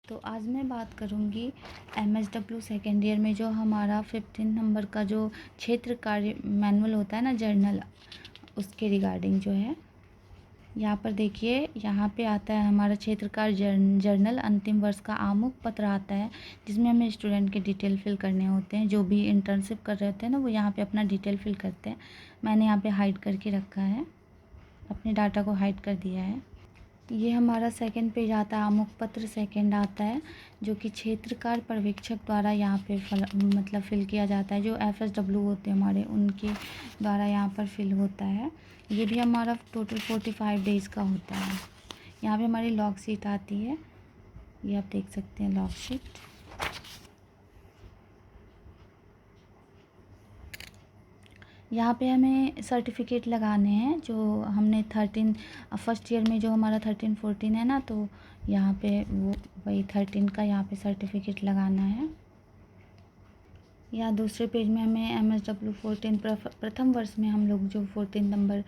तो आज मैं बात करूँगी MSW सेकेंड ईयर में जो हमारा 15 नंबर का जो क्षेत्र कार्य मैनुअल होता है ना, जर्नल, उसके रिगार्डिंग जो है। यहाँ पर देखिए, यहाँ पे आता है हमारा क्षेत्र कार्य जर्नल अंतिम वर्ष का आमुख पत्र आता है, जिसमें हमें स्टूडेंट के डिटेल फिल करने होते हैं। जो भी इंटर्नशिप कर रहे होते हैं ना, वो यहाँ पे अपना डिटेल फिल करते हैं। मैंने यहाँ पे हाइड करके रखा है, अपने डाटा को हाइड कर दिया है। ये हमारा सेकंड पेज आता है, आमुख पत्र सेकंड आता है, जो कि क्षेत्रकार पर्यवेक्षक द्वारा यहाँ पे मतलब फिल किया जाता है। जो FSW होते हैं हमारे, उनके द्वारा यहाँ पर फिल होता है। ये भी हमारा टोटल 45 डेज़ का होता है। यहाँ पे हमारी लॉग शीट आती है, ये आप देख सकते हैं लॉग शीट। यहाँ पे हमें सर्टिफिकेट लगाने हैं, जो हमने 13 फर्स्ट ईयर में जो हमारा 13-14 है ना, तो यहाँ पे वो वही 13 का यहाँ पे सर्टिफिकेट लगाना है। या दूसरे पेज में हमें MSW 14 प्रथम वर्ष में हम लोग जो 14 नंबर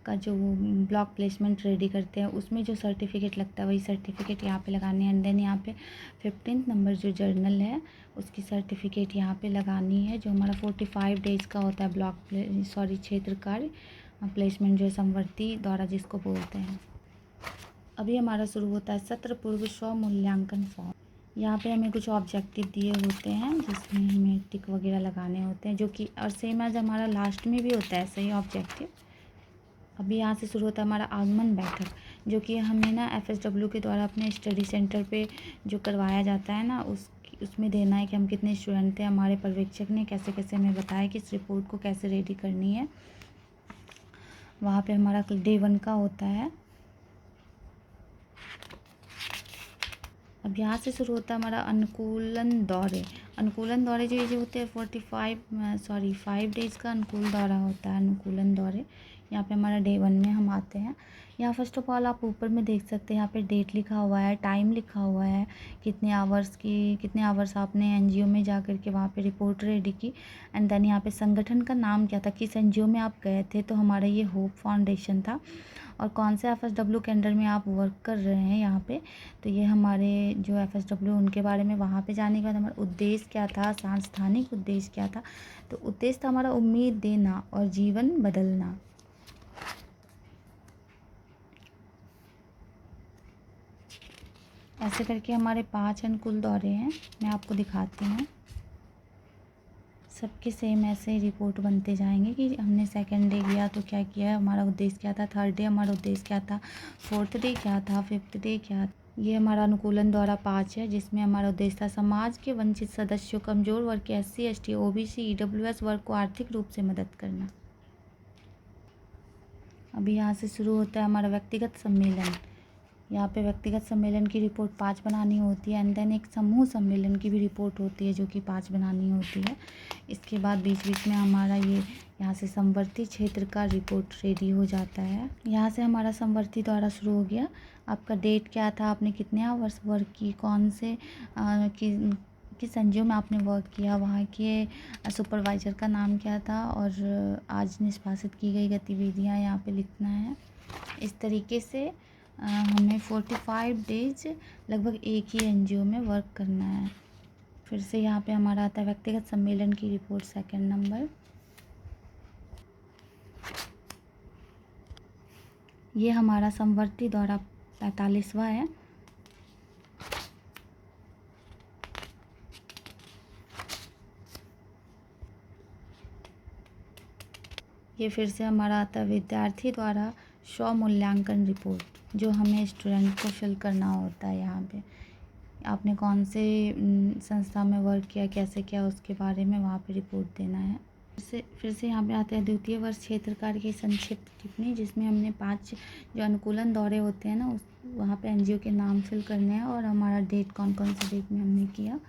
का जो ब्लॉक प्लेसमेंट रेडी करते हैं, उसमें जो सर्टिफिकेट लगता है, वही सर्टिफिकेट यहाँ पे लगानी है। एंड देन यहाँ पे 15 नंबर जो जर्नल है, उसकी सर्टिफिकेट यहाँ पे लगानी है, जो हमारा 45 डेज़ का होता है। क्षेत्र कार्य प्लेसमेंट जो है, समवर्ती द्वारा जिसको बोलते हैं। अभी हमारा शुरू होता है सत्र पूर्व स्व मूल्यांकन फॉर्म। यहाँ पे हमें कुछ ऑब्जेक्टिव दिए होते हैं, जिसमें हमें टिक वगैरह लगाने होते हैं, जो कि और सेम एज हमारा लास्ट में भी होता है सही ऑब्जेक्टिव। अभी यहाँ से शुरू होता है हमारा आगमन बैठक, जो कि हमें ना FSW के द्वारा अपने स्टडी सेंटर पे जो करवाया जाता है ना, उसमें देना है कि हम कितने स्टूडेंट थे। हमारे पर्यवेक्षक ने कैसे कैसे हमें बताया कि इस रिपोर्ट को कैसे रेडी करनी है। वहाँ पे हमारा डे 1 का होता है। अब यहाँ से शुरू होता है हमारा अनुकूलन दौरे। अनुकूलन दौरे जो ये जो होते हैं 5 डेज़ का अनुकूल दौरा होता है, अनुकूलन दौरे। यहाँ पे हमारा डे 1 में हम आते हैं। यहाँ फर्स्ट ऑफ ऑल आप ऊपर में देख सकते हैं, यहाँ पे डेट लिखा हुआ है, टाइम लिखा हुआ है, कितने आवर्स आपने NGO में जा कर के वहाँ पे रिपोर्ट रेडी की। एंड देन यहाँ पे संगठन का नाम क्या था, किस NGO में आप गए थे, तो हमारा ये होप फाउंडेशन था। और कौन से FSW के अंडर में आप वर्क कर रहे हैं यहाँ पे, तो ये हमारे जो FSW उनके बारे में वहाँ पे जाने के बाद हमारा उद्देश्य क्या था, सांस्थानिक उद्देश्य क्या था। तो उद्देश्य था हमारा उम्मीद देना और जीवन बदलना। ऐसे करके हमारे 5 अनुकूल दौरे हैं, मैं आपको दिखाती हूँ। सबके सेम ऐसे ही रिपोर्ट बनते जाएंगे कि हमने सेकंड डे किया तो क्या किया, हमारा उद्देश्य क्या था, थर्ड डे हमारा उद्देश्य क्या था, फोर्थ डे क्या था, फिफ्थ डे क्या था। ये हमारा अनुकूलन दौरा 5 है, जिसमें हमारा उद्देश्य था समाज के वंचित सदस्यों, कमजोर वर्ग के SC ST OBC EWS वर्ग को आर्थिक रूप से मदद करना। अभी यहाँ से शुरू होता है हमारा व्यक्तिगत सम्मेलन। यहाँ पे व्यक्तिगत सम्मेलन की रिपोर्ट 5 बनानी होती है। एंड देन एक समूह सम्मेलन की भी रिपोर्ट होती है, जो कि 5 बनानी होती है। इसके बाद बीच बीच में हमारा ये यहाँ से समवर्ती क्षेत्र का रिपोर्ट रेडी हो जाता है। यहाँ से हमारा समवर्ती द्वारा शुरू हो गया। आपका डेट क्या था, आपने कितने आवर्स वर्क की, कौन से किस NGO में आपने वर्क किया, वहाँ के सुपरवाइज़र का नाम क्या था, और आज निष्पादित की गई गतिविधियाँ यहाँ पे लिखना है। इस तरीके से हमें 45 डेज लगभग एक ही NGO में वर्क करना है। फिर से यहाँ पे हमारा आता है व्यक्तिगत सम्मेलन की रिपोर्ट सेकंड नंबर। ये हमारा समवर्ती दौरा 45वां है। ये फिर से हमारा आता है विद्यार्थी द्वारा स्व मूल्यांकन रिपोर्ट, जो हमें स्टूडेंट को फिल करना होता है। यहाँ पे आपने कौन से संस्था में वर्क किया, कैसे किया, उसके बारे में वहाँ पे रिपोर्ट देना है। फिर से यहाँ पे आते हैं द्वितीय वर्ष क्षेत्र कार्य की संक्षिप्त टिप्पणी, जिसमें हमने 5 जो अनुकूलन दौरे होते हैं ना, वहाँ पे NGO के नाम फिल करने हैं, और हमारा डेट कौन कौन से डेट में हमने किया।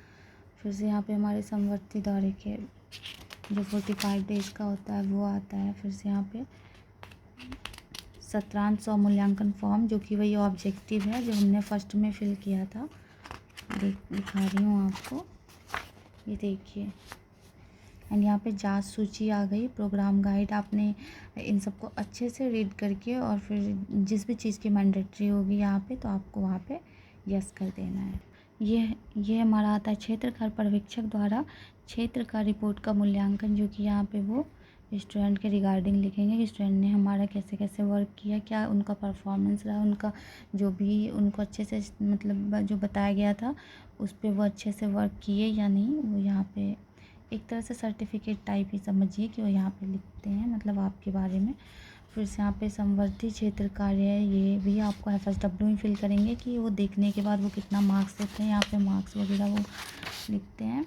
फिर से यहाँ पे हमारे समवर्ती दौरे के जो 45 डेज़ का होता है वो आता है। फिर से यहाँ पे सत्रांत स्व मूल्यांकन फॉर्म, जो कि वही ऑब्जेक्टिव है जो हमने फर्स्ट में फिल किया था। दिखा रही हूँ आपको, ये देखिए। एंड यहाँ पे जांच सूची आ गई, प्रोग्राम गाइड। आपने इन सबको अच्छे से रीड करके, और फिर जिस भी चीज़ की मैंडेटरी होगी यहाँ पे, तो आपको वहाँ पे यस कर देना है। ये हमारा आता है क्षेत्र कार्य पर्यवेक्षक द्वारा क्षेत्र का रिपोर्ट का मूल्यांकन, जो कि यहाँ पे वो स्टूडेंट के रिगार्डिंग लिखेंगे कि स्टूडेंट ने हमारा कैसे कैसे वर्क किया, क्या उनका परफॉर्मेंस रहा, उनका जो भी उनको अच्छे से मतलब जो बताया गया था उस पर वो अच्छे से वर्क किए या नहीं। वो यहाँ पे एक तरह से सर्टिफिकेट टाइप ही समझिए कि वो यहाँ पे लिखते हैं, मतलब आपके बारे में। फिर से यहाँ पे समवर्ती क्षेत्र कार्य है, ये भी आपको FSW में फिल करेंगे कि वो देखने के बाद वो कितना मार्क्स देते हैं, यहाँ पे मार्क्स वगैरह वो लिखते हैं।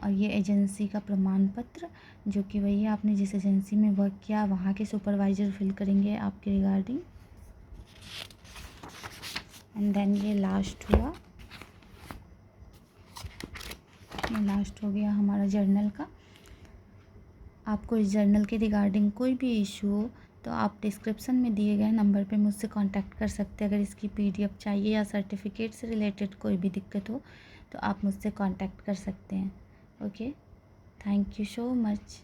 और ये एजेंसी का प्रमाण पत्र, जो कि वही आपने जिस एजेंसी में वर्क किया वहाँ के सुपरवाइज़र फिल करेंगे आपके रिगार्डिंग। एंड देन ये लास्ट हुआ, ये लास्ट हो गया हमारा जर्नल का। आपको इस जर्नल के रिगार्डिंग कोई भी इशू हो तो आप डिस्क्रिप्शन में दिए गए नंबर पे मुझसे कांटेक्ट कर सकते हैं। अगर इसकी PDF चाहिए या सर्टिफिकेट से रिलेटेड कोई भी दिक्कत हो तो आप मुझसे कांटेक्ट कर सकते हैं। Okay, thank you so much.